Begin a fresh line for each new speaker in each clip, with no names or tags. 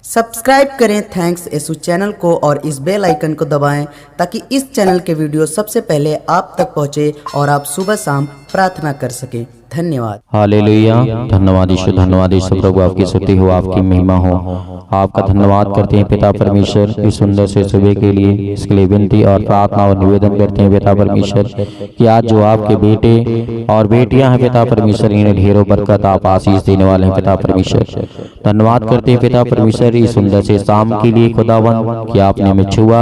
Subscribe करें thanks Yesu channel को और इस बेल आइकन को दबाएं ताकि इस चैनल के वीडियो सबसे पहले आप तक पहुंचे और आप सुबह शाम प्रार्थना कर सकें। धन्यवाद।
हालेलुया। धन्यवाद यीशु प्रभु, आपकी स्तुति हो, आपकी महिमा हो। आपका धन्यवाद करते हैं पिता परमेश्वर इस सुंदर से सुबह के लिए। इसके लिए विनती और प्रार्थना और निवेदन करते हैं पिता परमेश्वर कि आज जो आपके बेटे और बेटियां हैं पिता परमेश्वर, इन्हें ढेरों बरकत आप आशीष देने वाले हैं पिता परमेश्वर। धन्यवाद करते हैं पिता परमेश्वर इस सुंदर से शाम के लिए खुदावन कि आपने हमें छुआ,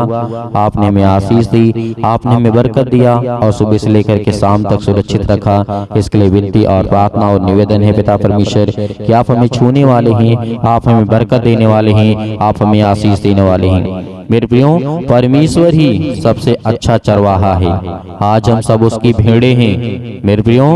आपने हमें आशीष दी, आपने हमें बरकत दिया और सुबह से लेकर के शाम तक सुरक्षित रखा। इसके लिए विनती और प्रार्थना और निवेदन है पिता परमेश्वर कि आप हमें छूने वाले हैं, आप हमें बरकत देने वाले हैं, आप हमें आशीष देने वाले हैं। मेरे प्रियो, परमेश्वर ही सबसे अच्छा चरवाहा है। आज हम सब उसकी भेड़े हैं। मेरे प्रियो,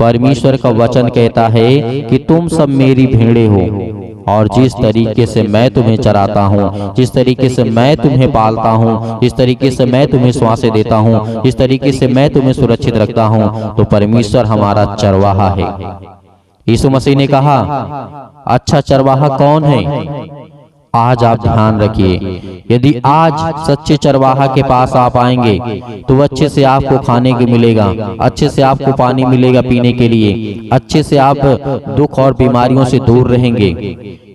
परमेश्वर का वचन कहता है कि तुम सब मेरी भेड़े हो और जिस तरीके से मैं तुम्हें चराता हूँ, जिस तरीके से मैं तुम्हें पालता हूँ, जिस तरीके से मैं तुम्हें श्वासें देता हूँ, जिस तरीके से मैं तुम्हें सुरक्षित रखता हूँ, तो परमेश्वर हमारा चरवाहा है। यीशु मसीह ने कहा, अच्छा चरवाहा कौन है? आज आप ध्यान रखिए, यदि आज सच्चे चरवाहा के पास आप आएंगे तो अच्छे से आपको खाने को मिलेगा, अच्छे से आपको पानी मिलेगा पीने के लिए, अच्छे से आप दुख और बीमारियों से दूर रहेंगे।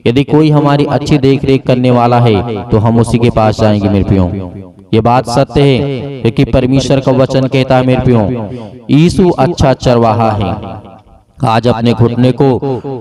यदि कोई हमारी अच्छी देख रेख करने वाला है तो हम उसी के पास जाएंगे। मेरे प्रियो, ये बात सत्य है क्योंकि परमेश्वर का वचन कहता है मेरे प्रियो, यीशु अच्छा चरवाहा है। आज अपने घुटने को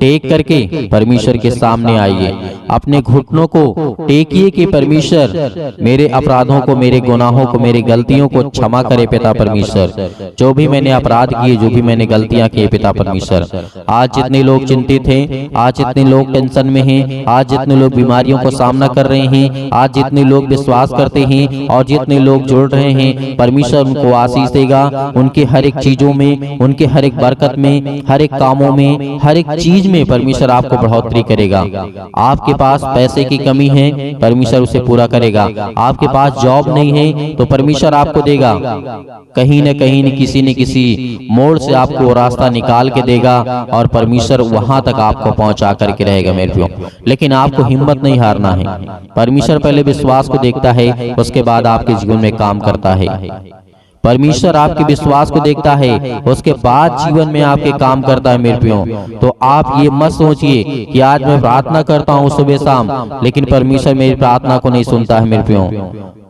टेक करके परमेश्वर के सामने आइए, अपने घुटनों को टेकिए कि परमेश्वर मेरे अपराधों को, मेरे गुनाहों को, मेरी गलतियों को क्षमा करे पिता परमेश्वर। जो भी मैंने अपराध किए, जो भी मैंने गलतियां की पिता परमेश्वर। आज जितने लोग चिंतित हैं, आज जितने लोग टेंशन में हैं, आज जितने लोग बीमारियों को सामना कर रहे हैं, आज जितने लोग विश्वास करते हैं और जितने लोग जुड़ रहे हैं, परमेश्वर उनको आशीष देगा। उनके हर एक चीजों में, उनके हर एक बरकत में, हर कामों में, हर एक चीज में परमेश्वर आपको बढ़ोतरी करेगा। आपके पास पैसे की कमी है, परमेश्वर उसे पूरा करेगा। आपके पास जॉब नहीं है तो परमेश्वर आपको देगा। कहीं न कहीं किसी न किसी मोड़ से आपको रास्ता निकाल के देगा और परमेश्वर वहां तक आपको पहुंचा करके रहेगा। मेरे प्रियो, लेकिन आपको हिम्मत नहीं हारना है। परमेश्वर पहले विश्वास को देखता है, उसके बाद आपके जीवन में काम करता है। परमेश्वर आपके विश्वास को देखता है, उसके बाद जीवन में आपके काम करता है। मेरे प्रियो, तो आप ये मत सोचिए कि आज मैं प्रार्थना करता हूँ सुबह शाम, लेकिन परमेश्वर मेरी प्रार्थना को नहीं सुनता है। मेरे प्रियो,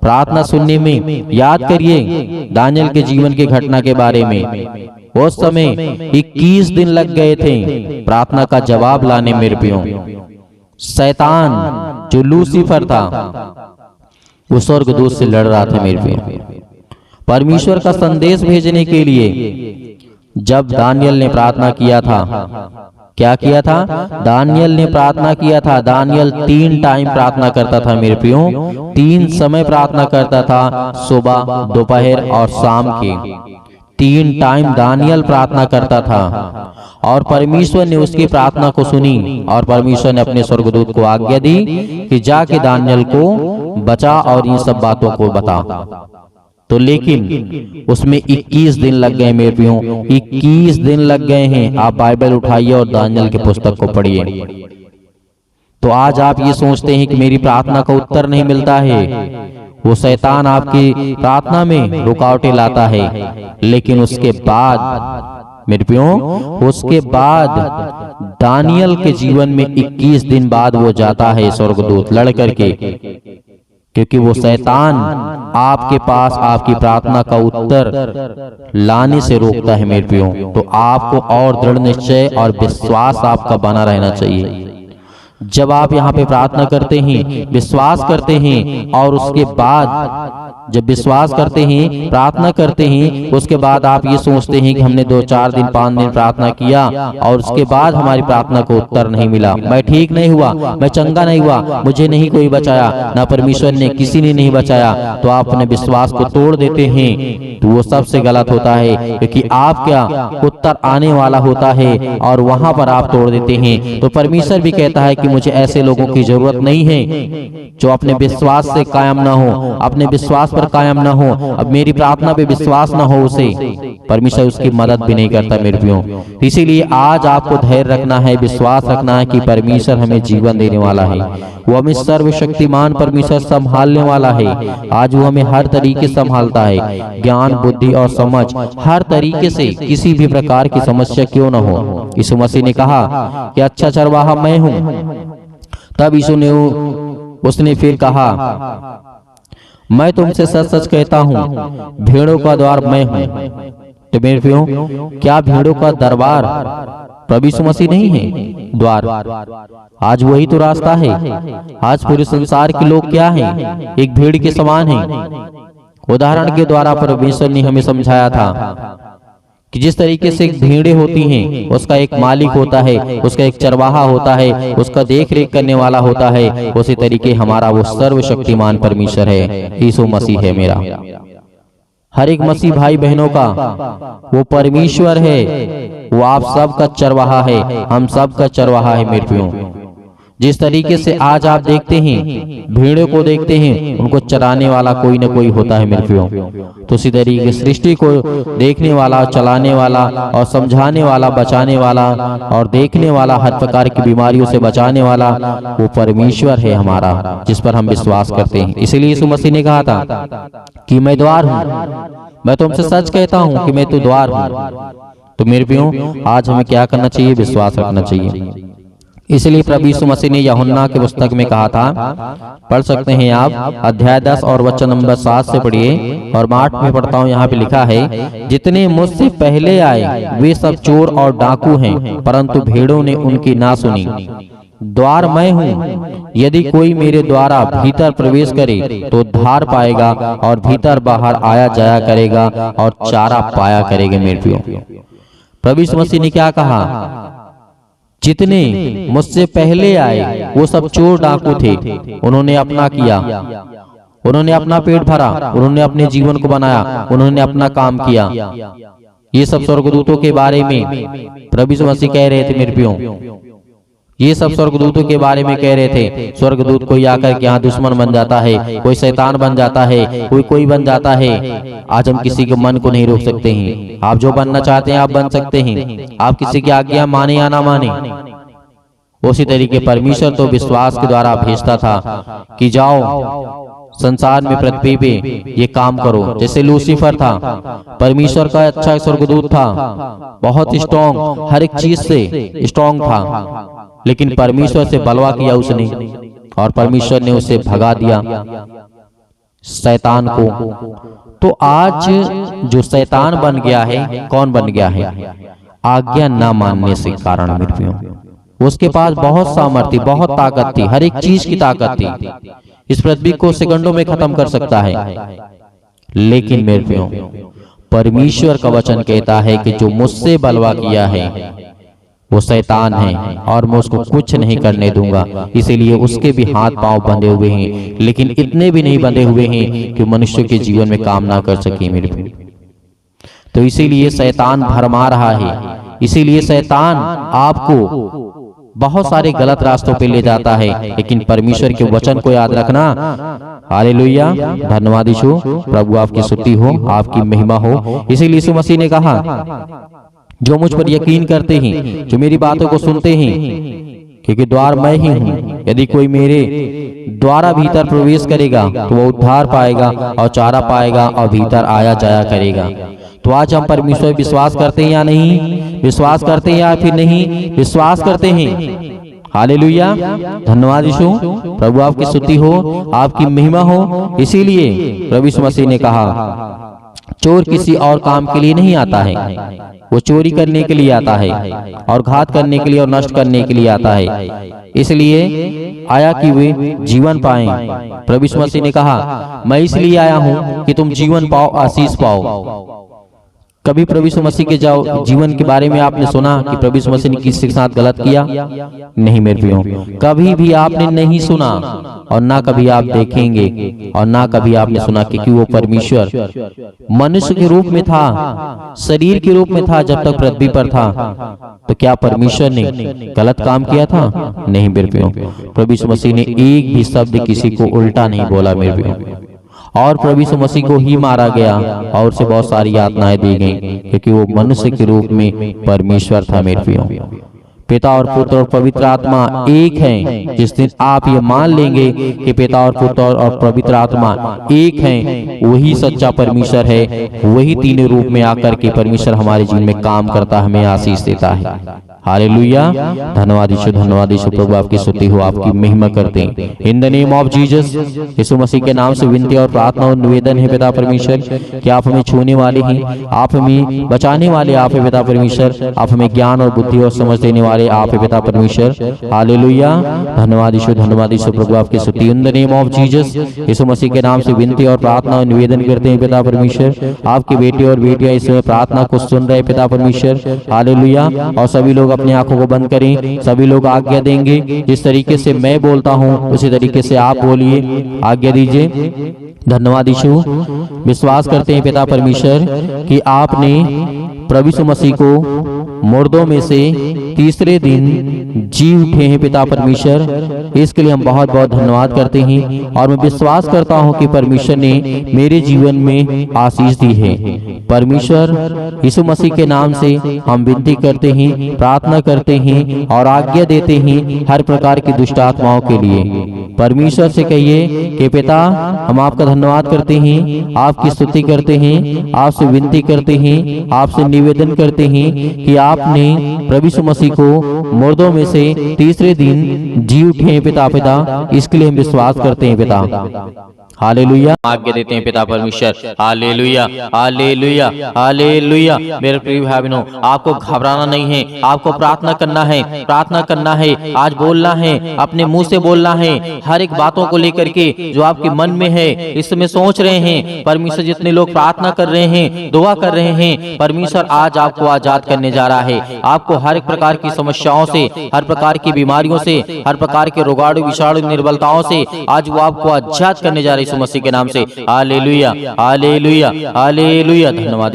प्रार्थना सुनने में याद करिए दानियल के जीवन की घटना के बारे में। उस समय 21 दिन लग गए थे प्रार्थना का जवाब लाने। मेरे प्रियो, शैतान जो लूसीफर था वो स्वर्गदूत से लड़ रहा था। मेरे प्रियो, परमेश्वर का संदेश भेजने के लिए जब दानियल ने प्रार्थना किया था, क्या किया था? दानियल ने प्रार्थना किया था। दानियल 3 टाइम प्रार्थना करता था। मेरे प्रियो, 3 समय प्रार्थना करता था, सुबह, दोपहर और शाम के 3 टाइम दानियल प्रार्थना करता था और परमेश्वर ने उसकी प्रार्थना को सुनी और परमेश्वर ने अपने स्वर्गदूत को आज्ञा दी कि जाके दानियल को बचा और इन सब बातों को बता। तो लेकिन उसमें 21 दिन लग गए। मेरे प्रियो, 21 दिन लग गए हैं। आप बाइबल उठाइए और दानियल के पुस्तक को पढ़िए। तो आज आप ये सोचते हैं कि मेरी प्रार्थना का उत्तर नहीं मिलता है। वो शैतान आपकी प्रार्थना में रुकावटें लाता है, लेकिन उसके बाद मेरे प्रियो, उसके बाद दानियल के जीवन में 21 दिन बाद वो जाता है स्वर्गदूत लड़ करके, क्योंकि वो शैतान आपके पास आपकी प्रार्थना का उत्तर लाने से रोकता है। मेरे प्रियो, तो आपको और दृढ़ निश्चय और विश्वास आपका बना रहना चाहिए। जब आप यहाँ पे प्रार्थना करते हैं, विश्वास करते हैं और उसके बाद जब विश्वास करते हैं, प्रार्थना करते हैं, उसके बाद आप ये सोचते हैं कि हमने 2, 4 दिन, 5 दिन प्रार्थना किया और उसके बाद हमारी प्रार्थना को उत्तर नहीं मिला, मैं ठीक नहीं हुआ, मैं चंगा नहीं हुआ, मुझे नहीं कोई बचाया, ना परमेश्वर ने, किसी ने नहीं बचाया, तो आप अपने विश्वास को तोड़ देते हैं। तो वो सबसे गलत होता है, क्योंकि आपका उत्तर आने वाला होता है और वहां पर आप तोड़ देते हैं। तो परमेश्वर भी कहता है कि मुझे ऐसे लोगों की जरूरत नहीं है जो अपने विश्वास से कायम ना हो, अपने विश्वास पर कायम न हो, अब मेरी प्रार्थना पे विश्वास न हो उसे, परमेश्वर उसकी मदद भी नहीं करता मेरे प्रियो। इसीलिए आज आपको धैर्य रखना है, विश्वास रखना है कि परमेश्वर हमें जीवन देने वाला है। वो हमें सर्वशक्तिमान परमेश्वर संभालने वाला है। आज वो हमें हर तरीके से संभालता है, ज्ञान बुद्धि और समझ हर तरीके से, किसी भी प्रकार की समस्या क्यों न हो। यीशु मसीह ने कहा कि अच्छा चरवाहा मैं हूं। तब यीशु ने उसने फिर कहा, मैं तुमसे सच सच कहता हूं, भेड़ों का द्वार मैं हूं। तो मेरे प्रियो, क्या भेड़ों का दरबार प्रभु यीशु मसीह नहीं है? द्वार आज वही तो रास्ता है। आज पूरे संसार के लोग क्या हैं? एक भेड़ के समान हैं। उदाहरण के द्वारा परमेश्वर ने हमें समझाया था कि जिस तरीके से भेड़ें होती हैं, उसका एक मालिक होता है, उसका एक चरवाहा होता है, उसका देख रेख करने वाला होता है, उसी तरीके हमारा वो सर्वशक्तिमान परमेश्वर है, यीशु मसीह है मेरा। हर एक मसीह भाई बहनों का वो परमेश्वर है, वो आप सबका चरवाहा है, हम सबका चरवाहा है मेरे प्रियो। जिस तरीके से आज आप देखते हैं, भेड़ों को देखते हैं, उनको चराने वाला कोई न कोई होता है मेरे प्रियो। तो इसी तरीके सृष्टि को देखने वाला, चलाने वाला और समझाने वाला, बचाने वाला और देखने वाला, हर प्रकार की बीमारियों से बचाने वाला वो परमेश्वर है हमारा, जिस पर हम विश्वास करते हैं। इसलिए यीशु मसीह ने कहा था कि मैं द्वार हूँ, मैं तुमसे सच कहता हूँ कि मैं तो द्वार हूँ। तो मेरे प्रियो, आज हमें क्या करना चाहिए? विश्वास रखना चाहिए। इसलिए प्रभु यीशु मसीह ने यूहन्ना के पुस्तक में कहा था, पढ़ सकते हैं आप, अध्याय 10 और वचन नंबर 7 से पढ़िए। और 8 में पढ़ता हूँ, यहाँ पे लिखा है, जितने मुझसे पहले आए वे सब चोर और डाकू हैं, परंतु भेड़ों ने उनकी ना सुनी। द्वार मैं हूँ, यदि कोई मेरे द्वारा भीतर प्रवेश करे तो उद्धार पाएगा और भीतर बाहर आया जाया करेगा और चारा पाया करेगा मेरे प्रियो। प्रभु यीशु मसीह ने क्या कहा? जितने मुझसे पहले आए वो सब चोर डाकू थे, उन्होंने अपना किया, उन्होंने अपना पेट भरा, उन्होंने अपने जीवन को बनाया, उन्होंने अपना काम किया। ये सब स्वर्गदूतों के बारे में प्रभु यीशु मसीह कह रहे थे मेरे प्रियो। ये सब स्वर्गदूतों के बारे में कह रहे थे। स्वर्गदूत कोई आकर के यहाँ दुश्मन बन जाता है, कोई शैतान बन जाता है, कोई बन जाता है। आज हम किसी के मन को नहीं रोक सकते हैं। आप जो बनना चाहते हैं आप बन सकते हैं, आप किसी की आज्ञा माने या ना माने। उसी तरीके परमेश्वर तो विश्वास के द्वारा भेजता था कि जाओ संसार में, पृथ्वी पे ये काम करो। जैसे लूसीफर था, परमेश्वर का अच्छा स्वर्गदूत था, बहुत स्ट्रॉन्ग, हर एक चीज से स्ट्रॉन्ग था, लेकिन परमेश्वर से बलवा किया उसने और परमेश्वर ने उसे भगा दिया शैतान को। तो आज जो शैतान बन गया है, कौन बन गया है? आज्ञा ना मानने से कारण मेरे प्रियो। उसके पास बहुत सामर्थ्य, बहुत ताकत थी, हर एक चीज की ताकत थी, इस पृथ्वी को सेकंडों में खत्म कर सकता है। लेकिन मेरे प्रियो, परमेश्वर का वचन कहता है कि जो मुझसे बलवा किया है वो शैतान है और मैं उसको कुछ नहीं करने दूंगा। इसीलिए उसके भी हाथ पांव बंधे हुए हैं, लेकिन इतने भी नहीं बंधे हुए हैं कि मनुष्य के जीवन में काम ना कर सके मेरे प्रिय। तो इसीलिए शैतान भरमा रहा है, इसीलिए शैतान आपको बहुत सारे गलत रास्तों पे ले जाता है। लेकिन परमेश्वर के वचन को याद रखना। हालेलुया, धन्यवाद यीशु, प्रभु आपकी स्तुति हो, आपकी महिमा हो। इसीलिए यीशु मसीह ने कहा, जो मुझ पर यकीन करते हैं, जो मेरी बातों को सुनते हैं, क्योंकि द्वार मैं ही हूँ, यदि कोई मेरे द्वारा भीतर प्रवेश करेगा तो वो उद्धार पाएगा और चारा पाएगा और भीतर आया जाया करेगा। तो आज हम परमेश्वर विश्वास करते हैं या नहीं? विश्वास करते हैं या फिर नहीं विश्वास करते हैं? हालेलुया, धन्यवाद यीशु, प्रभु आपकी स्तुति हो, आपकी महिमा हो। इसीलिए प्रभु यीशु मसीह ने कहा, चोर किसी और काम के लिए नहीं आता है, वो चोरी करने के लिए आता है और घात करने के लिए और नष्ट करने के लिए आता है। इसलिए आया कि वे जीवन पाएं। प्रभु यीशु मसीह ने कहा, मैं इसलिए आया हूं कि तुम जीवन पाओ, आशीष पाओ। कभी प्रभु यीशु मसीह के जाओ जीवन के बारे में आपने सुना कि प्रभु यीशु मसीह ने किसी के साथ गलत किया? नहीं मेरे प्रियो, कभी भी आपने नहीं सुना और ना कभी आप देखेंगे और ना कभी आपने सुना, क्योंकि वो परमेश्वर मनुष्य के रूप में था, शरीर के रूप में था जब तक पृथ्वी पर था। तो क्या परमेश्वर ने गलत काम किया था? नहीं मेरे प्रियो, प्रभु यीशु मसीह ने एक भी शब्द किसी को उल्टा नहीं बोला मेरे प्रियो। और प्रभु यीशु मसीह को ही मारा गया और उसे बहुत सारी यातनाएं दी गई, क्योंकि वो मनुष्य के रूप में परमेश्वर था। मेरे प्रियो, पिता और पुत्र और पवित्र आत्मा एक हैं। जिस दिन आप ये मान लेंगे कि पिता और पुत्र और पवित्र आत्मा एक हैं, वही सच्चा परमेश्वर है, वही तीनों रूप में आकर के परमेश्वर हमारे जीवन में काम करता, हमें आशीष देता है। हालेलुया। धन्यवाद यीशु प्रभु, आपकी स्तुति हो, आपकी महिमा करते हैं। In the name of Jesus, यीशु मसीह के नाम से विनती और प्रार्थना और निवेदन है पिता परमेश्वर कि आप हमें छूने वाले हैं, आप हमें बचाने वाले आप है पिता परमेश्वर, आप हमें ज्ञान और बुद्धि और समझ देने वाले आप है पिता परमेश्वर। हालेलुया। धन्यवाद यीशु प्रभु, आपकी स्तुति। In the name of Jesus, यीशु मसीह के नाम से विनती और प्रार्थना और निवेदन करते हैं पिता परमेश्वर, आपके बेटे और बेटियां इस समय प्रार्थना को सुन रहे पिता परमेश्वर। हालेलुया। और सभी लोग अपनी आंखों को बंद करें, सभी लोग आज्ञा देंगे। जिस तरीके से मैं बोलता हूं उसी तरीके से आप बोलिए, आज्ञा दीजिए। धन्यवाद यीशु। विश्वास करते हैं पिता परमेश्वर कि आपने प्रभु यीशु मसीह को मुर्दों में से तीसरे दिन जी उठे हैं पिता परमेश्वर, इसके लिए हम बहुत बहुत धन्यवाद करते हैं। और मैं विश्वास करता हूं कि परमेश्वर ने मेरे जीवन में आशीष दी है। परमेश्वर यीशु मसीह के नाम से हम विनती करते हैं, प्रार्थना करते हैं और आज्ञा देते हैं हर प्रकार की दुष्ट आत्माओं के लिए। परमेश्वर से कहिए कि पिता, हम आपका धन्यवाद करते हैं, आपकी स्तुति करते हैं, आपसे विनती करते हैं, आपसे निवेदन करते हैं कि आपने प्रभु यीशु मसीह को मुर्दों में से तीसरे दिन जी उठे हैं पिता, इसके लिए हम विश्वास करते हैं पिता। हालेलुया। आज्ञा देते हैं पिता परमेश्वर। Hallelujah, hallelujah, hallelujah. मेरे प्रिय भाई बहनों, आपको घबराना नहीं है, आपको प्रार्थना करना है, प्रार्थना करना है, आज बोलना है, अपने मुंह से बोलना है, हर एक बातों को लेकर के जो आपके मन में है, इस समय सोच रहे हैं। परमेश्वर जितने लोग प्रार्थना कर रहे हैं, दुआ कर रहे हैं, परमेश्वर आज आपको आजाद करने जा रहा है। आपको हर एक प्रकार की समस्याओं से, हर प्रकार की बीमारियों से, हर प्रकार के रोगाणु विषाणु निर्बलताओं से आज वो आपको आजाद करने जा रहे हैं यीशु मसीह के नाम से। Hallelujah, hallelujah, hallelujah. धन्यवाद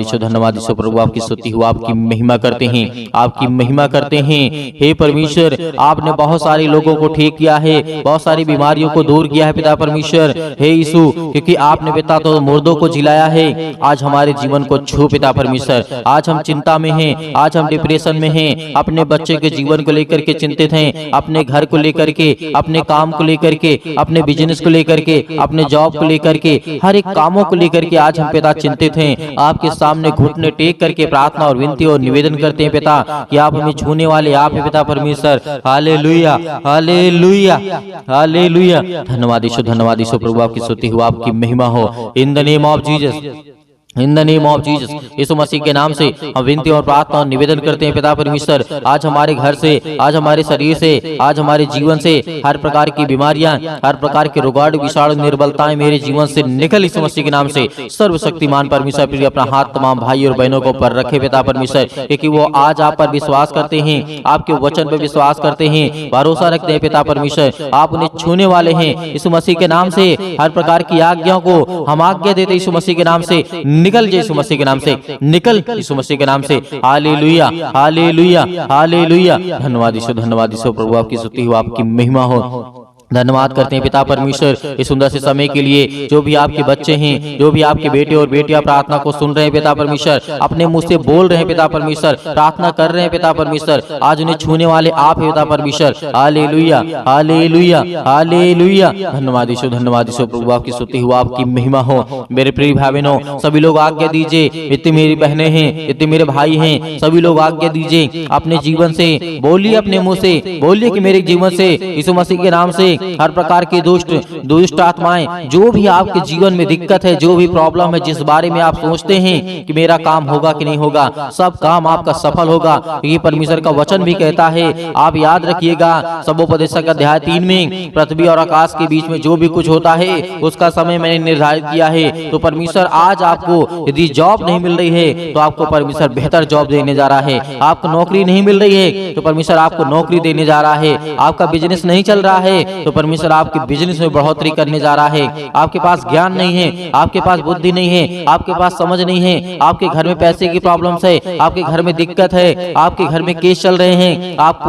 यीशु प्रभु, आपकी स्तुति हो, आपकी महिमा करते हैं, आपकी महिमा करते हैं। हे परमेश्वर, आपने बहुत सारे लोगों को ठीक किया है, बहुत सारी बीमारियों को दूर किया है पिता परमेश्वर। हे यीशु, क्योंकि आपने पिता तो मुर्दों को जिलाया है, आज हमारे जीवन को छू पिता परमेश्वर। आज हम चिंता में हैं, आज हम डिप्रेशन में हैं, अपने बच्चे के जीवन को लेकर के चिंतित हैं, अपने घर को लेकर के, अपने काम को लेकर के, अपने बिजनेस को लेकर के, अपने जॉब को लेकर के, हर एक कामों को लेकर के आज हम पिता चिंतित हैं। आपके सामने घुटने टेक करके प्रार्थना और विनती और निवेदन करते हैं पिता कि आप हमें छूने वाले आप हैं पिता परमेश्वर। Hallelujah, hallelujah, hallelujah. धन्यवाद यीशु प्रभु, आपकी स्तुति हो, आपकी महिमा हो। In the name of Jesus, in the name of Jesus, यीशु मसीह के नाम से हम विनती और प्रार्थना और निवेदन करते हैं पिता परमेश्वर। आज हमारे घर से, आज हमारे शरीर से, आज हमारे जीवन से हर प्रकार की बीमारियां, हर प्रकार के रोगाणु विषाणु निर्बलताएं मेरे जीवन से निकल यीशु मसीह के नाम से। सर्वशक्तिमान परमेश्वर प्रिय अपना हाथ तमाम भाई और बहनों को ऊपर रखे पिता परमेश्वर, क्योंकि वो आज आप पर विश्वास करते हैं, आपके वचन पर विश्वास करते हैं, भरोसा रखते हैं पिता परमेश्वर। आप उन्हें छूने वाले हैं यीशु मसीह के नाम से। हर प्रकार की आज्ञाओं को हम आज्ञा देते यीशु मसीह के नाम से, निकल यीशु मसीह के नाम से, निकल यीशु मसीह के नाम से। Hallelujah, hallelujah, hallelujah. धन्यवाद यीशु प्रभु, आपकी स्तुति हो, आपकी महिमा हो। धन्यवाद करते हैं पिता परमेश्वर इस सुंदर से समय के लिए। जो भी आपके बच्चे हैं, जो भी आपके बेटे और बेटियां प्रार्थना को सुन रहे हैं पिता परमेश्वर, अपने मुंह से बोल रहे हैं पिता परमेश्वर, प्रार्थना कर रहे हैं पिता परमेश्वर, आज उन्हें छूने वाले आप हैं पिता परमेश्वर। Hallelujah, hallelujah, hallelujah. धन्यवाद यीशु प्रभु, आपकी स्तुति हो, आपकी महिमा हो। मेरे प्रिय भाई बहनों, सभी लोग आज्ञा दीजिए, इतनी मेरी बहनें हैं, इतने मेरे भाई हैं, सभी लोग आज्ञा दीजिए, अपने जीवन से बोलिए, अपने मुंह से बोलिए कि मेरे जीवन से यीशु मसीह के नाम से हर प्रकार की दुष्ट आत्माएं, जो भी आपके जीवन में दिक्कत है, जो भी प्रॉब्लम है, जिस बारे में आप सोचते हैं कि मेरा काम होगा कि नहीं होगा, सब काम आपका सफल होगा। ये परमेश्वर का वचन भी कहता है। आप याद रखिएगा, सबोपदेशक अध्याय 3 में पृथ्वी और आकाश के बीच में जो भी कुछ होता है उसका समय मैंने निर्धारित किया है। तो परमेश्वर आज आपको यदि जॉब नहीं मिल रही है तो आपको परमेश्वर बेहतर जॉब देने जा रहा है। आपको नौकरी नहीं मिल रही है तो परमेश्वर आपको नौकरी देने जा रहा है। आपका बिजनेस नहीं चल रहा है तो परमेश्वर आपके बिजनेस में बढ़ोतरी करने जा रहा है। आपके पास ज्ञान नहीं है, आपके पास बुद्धि नहीं है, आपके पास समझ नहीं है, आपके घर में पैसे की प्रॉब्लम्स है, आपके घर में दिक्कत है, आपके घर में केस चल रहे हैं, आप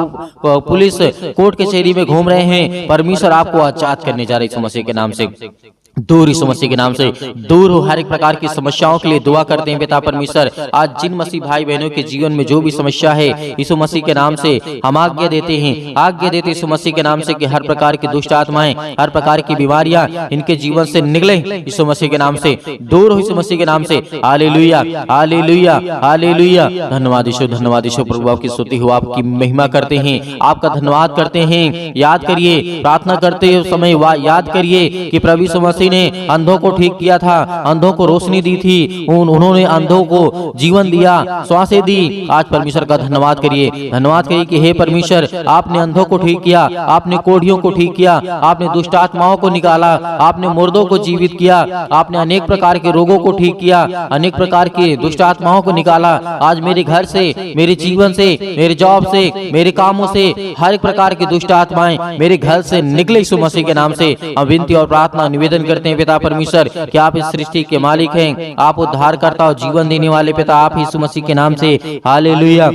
पुलिस कोर्ट कचहरी में घूम रहे हैं, परमेश्वर आपको आजाद करने जा रहे हैं यीशु मसीह के नाम से। दूर यीशु मसीह के नाम से दूर हो। हर एक प्रकार की समस्याओं के लिए दुआ करते हैं पिता परमेश्वर। आज जिन मसीह भाई बहनों के जीवन में जो भी समस्या है यीशु मसीह के नाम से हम आज्ञा देते हैं, आज्ञा देते यीशु मसीह के नाम से कि हर प्रकार की दुष्ट आत्माएं, हर प्रकार की बीमारियां इनके जीवन से निकले यीशु मसीह के नाम से, दूर हो यीशु मसीह के नाम से। Hallelujah, hallelujah, hallelujah. धन्यवाद यीशु, धन्यवाद यीशु। प्रभु आपकी स्तुति हो, आपकी महिमा करते हैं, आपका धन्यवाद करते हैं। याद करिए, प्रार्थना करते समय याद करिए कि प्रभु यीशु मसीह ने अंधों को ठीक किया था, अंधों को रोशनी दी थी, उन्होंने अंधों को जीवन दिया, श्वासें दी। आज परमेश्वर का धन्यवाद करिए, धन्यवाद करिए कि हे परमेश्वर, आपने अंधों को ठीक किया, आपने कोढ़ियों को ठीक किया, आपने दुष्ट आत्माओं को निकाला, आपने मुर्दों को जीवित किया, आपने अनेक प्रकार के रोगों को ठीक किया, अनेक प्रकार के दुष्ट आत्माओं को निकाला। आज मेरे घर से, मेरे जीवन से, मेरे जॉब से, मेरे कामों से हर एक प्रकार की दुष्ट आत्माएं मेरे घर से निकले यीशु मसीह के नाम से। हम विनती और प्रार्थना निवेदन करते हैं पिता परमेश्वर कि आप इस सृष्टि के मालिक हैं, आप उद्धारकर्ता और जीवन देने वाले पिता, आप यीशु मसीह के नाम से। Hallelujah,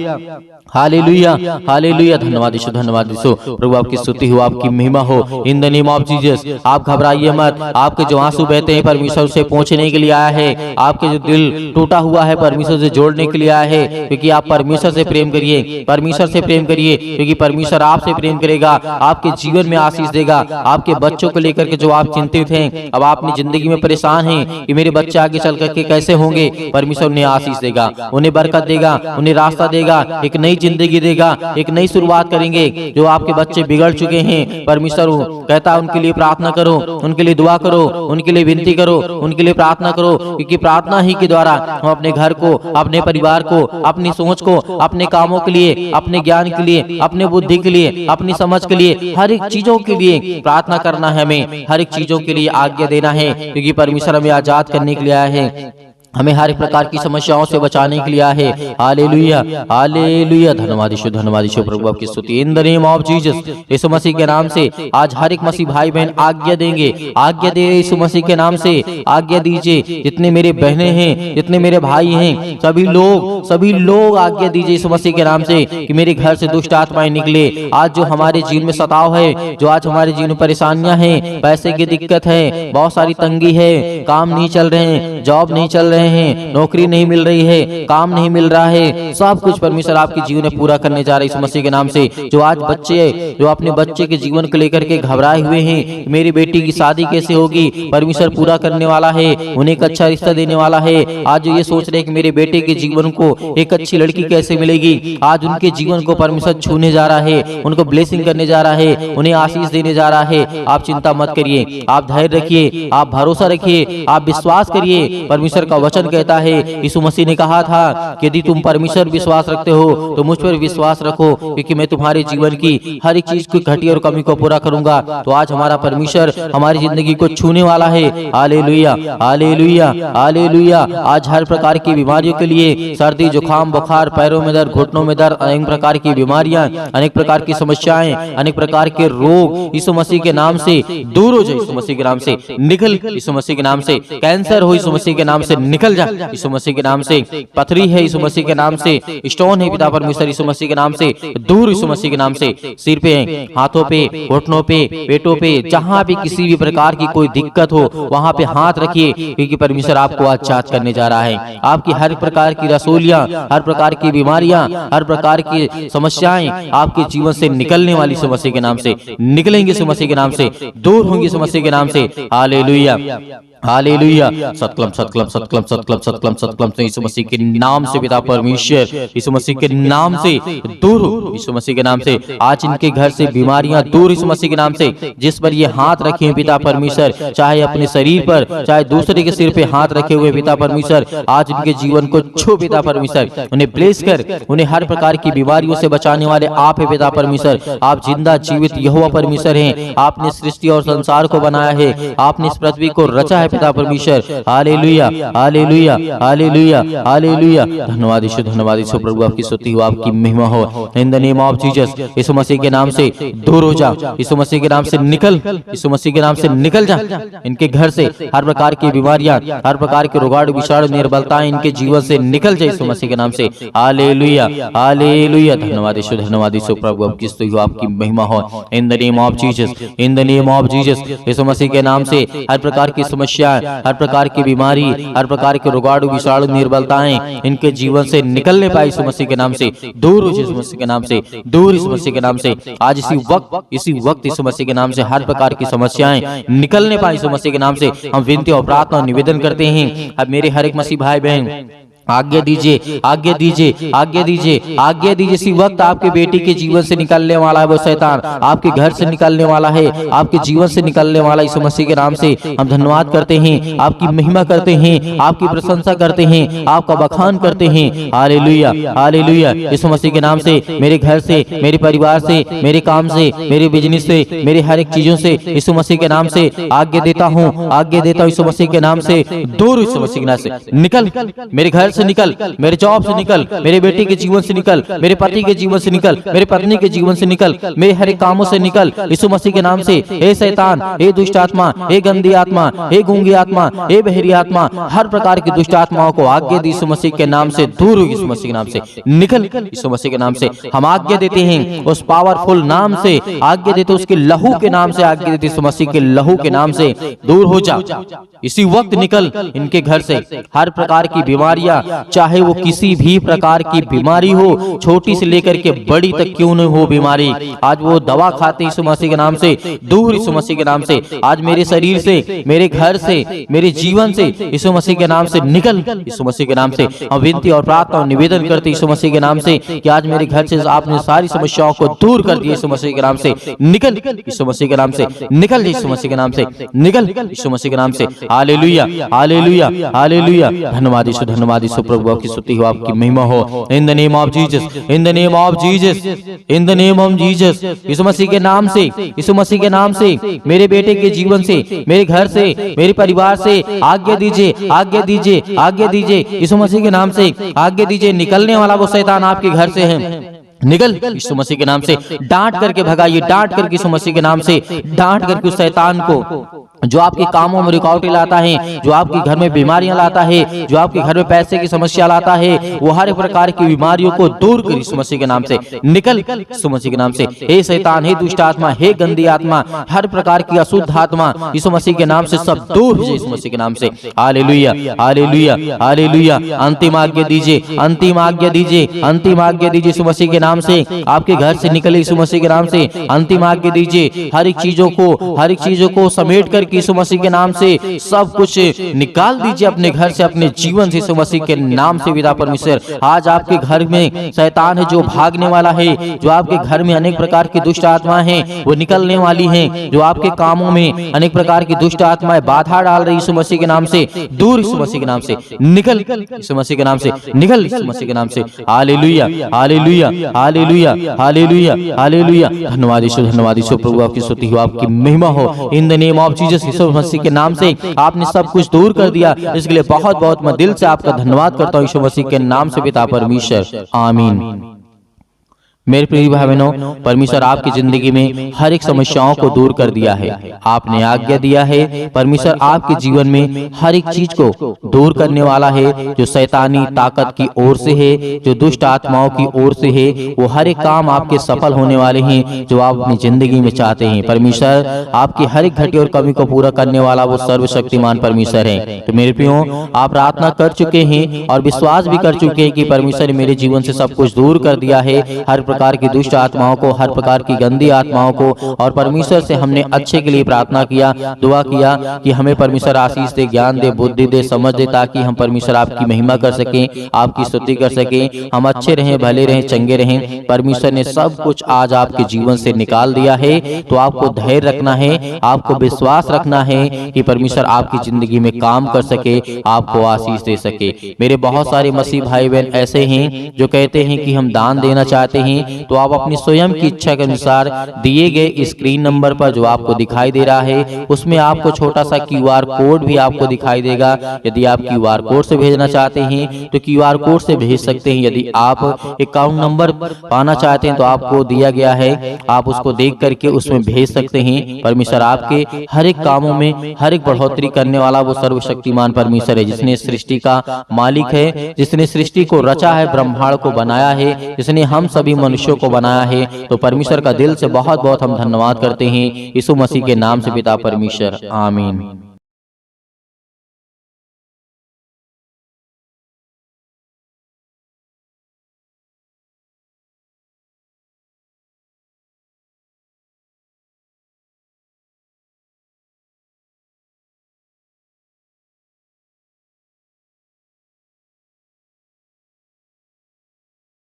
hallelujah, hallelujah. धन्यवाद यीशु, धन्यवाद यीशु। प्रभु आपकी स्तुति हो, आपकी महिमा हो। In the name of Jesus. आप घबराइए मत, आपके जो आंसू बहते हैं परमेश्वर से पहुंचने के लिए आया है, आपके जो दिल टूटा हुआ है परमेश्वर से जोड़ने के लिए आया है, क्योंकि आप परमेश्वर से प्रेम करिए, परमेश्वर से प्रेम करिए, क्योंकि परमेश्वर आपसे प्रेम करेगा, आपके जीवन में आशीष देगा। आपके बच्चों को लेकर के जो आप चिंतित हैं, अब आप अपनी जिंदगी में परेशान हैं कि मेरे बच्चे आगे चल करके कैसे होंगे, परमेश्वर उन्हें आशीष देगा, उन्हें बरकत देगा, उन्हें रास्ता देगा, एक नई जिंदगी देगा, एक नई शुरुआत करेंगे। जो आपके बच्चे बिगड़ चुके हैं, परमेश्वर कहता है उनके लिए प्रार्थना करो, उनके लिए दुआ करो, उनके लिए विनती करो, उनके लिए प्रार्थना करो, क्योंकि प्रार्थना ही के द्वारा हम अपने घर को, अपने परिवार को, अपनी सोच को, अपने कामों के लिए, अपने ज्ञान के लिए, अपने बुद्धि के लिए, अपनी समझ के लिए, हर एक चीजों के लिए प्रार्थना करना है। हमें हर एक चीजों के लिए आज्ञा देना है, क्योंकि परमेश्वर हमें आजाद करने के लिए आया है, हमें हर एक प्रकार की समस्याओं से बचाने के लिए है। Hallelujah, hallelujah. धन्यवाद यीशु, धन्यवाद यीशु। प्रभु आपकी स्तुति। In the name of Jesus. यीशु मसीह के नाम से आज हर एक मसीह भाई बहन आज्ञा देंगे, आज्ञा दे यीशु मसीह के नाम से आज्ञा दीजिए। जितने मेरे बहनें हैं, जितने मेरे भाई हैं, सभी लोग आज्ञा दीजिए यीशु मसीह के नाम से कि मेरे घर से दुष्ट आत्माएं निकले। आज जो हमारे जीवन में सताव है, जो आज हमारे जीवन में परेशानियां हैं, पैसे की दिक्कत है, बहुत सारी तंगी है, काम नहीं चल रहे हैं, जॉब नहीं चल रहे हैं, नौकरी नहीं मिल रही है, काम नहीं मिल रहा है, सब कुछ परमेश्वर आपके जीवन में पूरा करने जा रहे हैं यीशु मसीह के नाम से। जो आज बच्चे, जो अपने बच्चे के जीवन को लेकर के घबराए हुए हैं, मेरी बेटी की शादी कैसे होगी, परमेश्वर पूरा करने वाला है, उन्हें एक अच्छा रिश्ता देने वाला है। आज जो ये सोच रहे हैं कि मेरे बेटे के जीवन को एक अच्छी लड़की कैसे मिलेगी, आज उनके जीवन को परमेश्वर छूने जा रहा है, उनको ब्लेसिंग करने जा रहा है, उन्हें आशीष देने जा रहा है। आप चिंता मत करिए, आप धैर्य रखिए, आप भरोसा रखिए, आप विश्वास करिए। परमेश्वर का वचन कहता है, यीशु मसीह ने कहा था कि यदि तुम परमेश्वर विश्वास रखते हो तो मुझ पर विश्वास रखो, क्योंकि मैं तुम्हारे जीवन की हर एक चीज की घटी और कमी को पूरा करूंगा। तो आज हमारा परमेश्वर हमारी जिंदगी को छूने वाला है। Hallelujah, hallelujah, hallelujah. आज हर प्रकार की बीमारियों के लिए, सर्दी, जुकाम, बुखार, पैरों में दर्द, घुटनों में दर्द, अनेक प्रकार की बीमारियां, अनेक प्रकार की समस्याएं, अनेक प्रकार के रोग यीशु मसीह के नाम से दूर हो जाए, यीशु मसीह के नाम से निकल, यीशु मसीह के नाम से। कैंसर हो यीशु मसीह के नाम से निकल जा, यीशु मसीह के नाम से। पथरी है यीशु मसीह के नाम से, स्टोन है पिता परमेश्वर यीशु मसीह के नाम से दूर, यीशु मसीह के नाम से। सिर पे, हाथों पे, घुटनों पे, पेटों पे, जहां भी किसी भी प्रकार की कोई दिक्कत हो वहां पे हाथ रखिए, क्योंकि परमेश्वर आपको आजाद करने जा रहा है। आपकी हर प्रकार की रसोलियां, हर प्रकार की बीमारियां, हर प्रकार की समस्याएं आपके जीवन से निकलने वाली यीशु मसीह के नाम से निकलेंगे, यीशु मसीह के नाम से दूर होंगे, यीशु मसीह के नाम से। Hallelujah, hallelujah. सतकलम, सतकलम, सतकलम, सतकलम, सतकलम, सतकलम। यीशु मसीह के नाम से पिता परमेश्वर यीशु मसीह के नाम से दूर हो, यीशु मसीह के नाम से। आज इनके घर से बीमारियां दूर, यीशु मसीह के नाम से। जिस पर ये हाथ रखे हैं पिता परमेश्वर, चाहे अपने शरीर पर, चाहे दूसरे के सिर पे हाथ रखे हुए पिता परमेश्वर, आज उनके जीवन को छू पिता परमेश्वर, उन्हें ब्लेस कर, उन्हें हर प्रकार की बीमारियों से बचाने वाले आप है पिता परमेश्वर। आप जिंदा जीवित यहोवा परमेश्वर हैं। आपने सृष्टि और संसार को बनाया है, आपने इस पृथ्वी को रचा है पिता परमेश्वर। Hallelujah hallelujah hallelujah hallelujah. धन्यवाद यीशु प्रभु, आपकी स्तुति हो, आपकी महिमा हो। In the name of Jesus, यीशु मसीह के नाम से दूर हो जा, यीशु मसीह के नाम से निकल, यीशु मसीह के नाम से निकल जा। इनके घर से हर प्रकार की बीमारियां, हर प्रकार के रोगाणु विषाणु निर्बलताएं इनके जीवन से निकल जाए यीशु मसीह के नाम से। Hallelujah hallelujah. धन्यवाद यीशु प्रभु, आपकी स्तुति हो, आपकी महिमा हो। In the name of Jesus, in the name of Jesus, यीशु मसीह के नाम से हर प्रकार की समस्याएं, हर प्रकार की बीमारी, हर प्रकार के रोगाणु विषाणु निर्बलताएं इनके जीवन से निकलने पाए यीशु मसीह के नाम से। दूर हो यीशु मसीह के नाम से, दूर यीशु मसीह के नाम से। आज इसी वक्त यीशु मसीह के नाम से हर प्रकार की समस्याएं निकलने पाए यीशु मसीह के नाम से। हम विनती और प्रार्थना और निवेदन करते हैं। अब मेरे हर एक मसीह भाई बहन आज्ञा दीजिए, आज्ञा दीजिए, आज्ञा दीजिए, आज्ञा दीजिए। इसी वक्त आपके बेटी के जीवन से निकलने वाला है वो शैतान, आपके घर से निकलने वाला है, आपके जीवन से निकलने वाला यीशु मसीह के नाम से। हम धन्यवाद करते हैं, आपकी महिमा करते हैं, आपकी प्रशंसा करते हैं, आपका बखान करते हैं। Hallelujah hallelujah. यीशु मसीह के नाम से मेरे घर से, मेरे परिवार से, मेरे काम से, मेरे बिजनेस से, मेरे हर एक चीजों से यीशु मसीह के नाम से आज्ञा देता हूँ, आज्ञा देता हूँ यीशु मसीह के नाम से। दूर यीशु मसीह के नाम से निकल, मेरे घर से निकल, मेरे जॉब से निकल, मेरे बेटे के जीवन से निकल, मेरे पति के जीवन से निकल, मेरे पत्नी के जीवन से निकल, मेरे हर एक कामों से निकल यीशु मसीह के नाम से। हे शैतान, हे दुष्ट आत्मा, हे गंदी आत्मा, हे गूंगी आत्मा, हे बहरी आत्मा, हर प्रकार की दुष्ट आत्माओं को आज्ञा दी यीशु मसीह के नाम से। दूर हो यीशु मसीह के नाम से निकल, यीशु मसीह के नाम से। हम आज्ञा देते हैं उस पावरफुल नाम से, आज्ञा देते उसके लहू के नाम से, आज्ञा देते यीशु मसीह के लहू के नाम से। दूर हो जा, इसी वक्त निकल इनके घर से। हर प्रकार की बीमारियां, चाहे वो किसी भी प्रकार की बीमारी हो, छोटी से लेकर के बड़ी तक क्यों न हो बीमारी, आज वो दवा खाते यीशु मसीह के नाम से। दूर यीशु मसीह के नाम से। आज मेरे शरीर से, मेरे घर से, मेरे जीवन से यीशु मसीह के नाम से निकल, यीशु मसीह के नाम से। हम विनती और प्रार्थना और निवेदन करते यीशु मसीह के नाम से कि आज मेरे घर से आपने सारी समस्याओं को दूर कर दिया यीशु मसीह के नाम से। निकल यीशु मसीह के नाम से, निकल यीशु मसीह के नाम से, निकल यीशु मसीह के नाम से। Hallelujah hallelujah hallelujah. धन्यवाद यीशु प्रभु, आपकी स्तुति हो, आपकी महिमा हो। In the name of Jesus, in the name of Jesus, in the name of Jesus, यीशु मसीह के नाम से, यीशु मसीह के नाम से मेरे बेटे के जीवन से, मेरे घर से, मेरे परिवार से आज्ञा दीजिए, आज्ञा दीजिए, आज्ञा दीजिए यीशु मसीह के नाम से। आज्ञा दीजिए, निकलने वाला वो शैतान आपके घर से है, निकल यीशु मसीह के नाम से। डांट करके भगाइए, डांट करके यीशु मसीह के नाम से डांट करके उस शैतान को जो आपके कामों में रुकावटें लाता है, जो आपके घर में बीमारियां लाता है, जो आपके घर में पैसे की समस्या लाता है, वो हर प्रकार की बीमारियों को दूर कर यीशु मसीह के नाम से। निकल यीशु मसीह के नाम से। हे शैतान, हे दुष्ट आत्मा, हे गंदी आत्मा, हर प्रकार की अशुद्ध आत्मा यीशु मसीह के नाम से सब दूर हो जाए यीशु मसीह के नाम से। Hallelujah hallelujah hallelujah. अंतिम आज्ञा दीजिए, अंतिम आज्ञा दीजिए, अंतिम आज्ञा दीजिए यीशु मसीह के नाम से। आपके घर से निकले यीशु मसीह के नाम से। अंतिम आज्ञा दीजिए, हर एक चीजों को समेट कर यीशु मसीह के नाम से सब कुछ निकाल दीजिए अपने घर से, अपने जीवन से यीशु मसीह के नाम से। पिता परमेश्वर, आज आपके घर में शैतान है जो भागने वाला है, जो आपके घर में अनेक प्रकार की दुष्ट आत्माएं हैं वो निकलने वाली हैं, जो आपके कामों में अनेक प्रकार की दुष्ट आत्माएं बाधा डाल रही यीशु मसीह के नाम से। दूर यीशु मसीह के नाम से निकल, यीशु मसीह के नाम से निकल, यीशु मसीह के नाम से। Hallelujah hallelujah hallelujah hallelujah hallelujah. धन्यवाद यीशु प्रभु, आपकी स्तुति हो, आपकी महिमा हो। In the name of Jesus, यीशु मसीह के नाम से आपने सब कुछ दूर कर दिया, इसके लिए बहुत बहुत मैं दिल से आपका धन्यवाद करता हूँ यीशु मसीह के नाम से पिता परमेश्वर, आमीन। मेरे प्रिय भाई बहनों, परमेश्वर आपकी जिंदगी में हर एक समस्याओं को दूर कर दिया है। आपने आज्ञा दिया है, परमेश्वर आपके जीवन में हर एक चीज को दूर करने वाला है। जो शैतानी ताकत की ओर से है, जो दुष्ट आत्माओं की ओर से है, वो हर एक काम आपके सफल होने वाले हैं जो आप अपनी जिंदगी में चाहते हैं। परमेश्वर आपकी हर एक घटी और कमी को पूरा करने वाला वो सर्वशक्तिमान परमेश्वर है। तो मेरे प्रियो, आप प्रार्थना कर चुके हैं और विश्वास भी कर चुके हैं कि परमेश्वर ने मेरे जीवन से सब कुछ दूर कर दिया है, हर प्रकार की दुष्ट आत्माओं को, हर प्रकार की गंदी आत्माओं को। और परमेश्वर से हमने अच्छे के लिए प्रार्थना किया, दुआ किया कि हमें परमेश्वर आशीष दे, ज्ञान दे, बुद्धि दे, समझ दे, ताकि हम परमेश्वर आपकी महिमा कर सकें, आपकी स्तुति कर सकें, हम अच्छे रहें, भले रहें, चंगे रहें। परमेश्वर ने सब कुछ आज आपके जीवन से निकाल दिया है, तो आपको धैर्य रखना है, आपको विश्वास रखना है कि परमेश्वर आपकी जिंदगी में काम कर सके, आपको आशीष दे सके। मेरे बहुत सारे मसीह भाई बहन ऐसे हैं जो कहते हैं कि हम दान देना चाहते हैं, हैं तो आप अपनी स्वयं की इच्छा के अनुसार दिए गए स्क्रीन नंबर पर जो आपको दिखाई दे रहा है उसमें आपको छोटा सा QR कोड भी आपको दिखाई देगा। यदि आप QR कोड से भेजना चाहते हैं तो QR कोड से भेज सकते हैं। यदि आप अकाउंट नंबर पाना चाहते हैं तो आपको दिया गया है, आप उसको देख करके उसमें भेज सकते हैं। परमेश्वर आपके हर एक कामों में हर एक बढ़ोतरी करने वाला वो सर्वशक्तिमान परमेश्वर है, जिसने सृष्टि का मालिक है, जिसने सृष्टि को रचा है, ब्रह्मांड को बनाया है, जिसने हम सभी मनुष्यों को बनाया है। तो परमेश्वर का दिल से बहुत बहुत हम धन्यवाद करते हैं यीशु मसीह के नाम से पिता परमेश्वर, आमीन।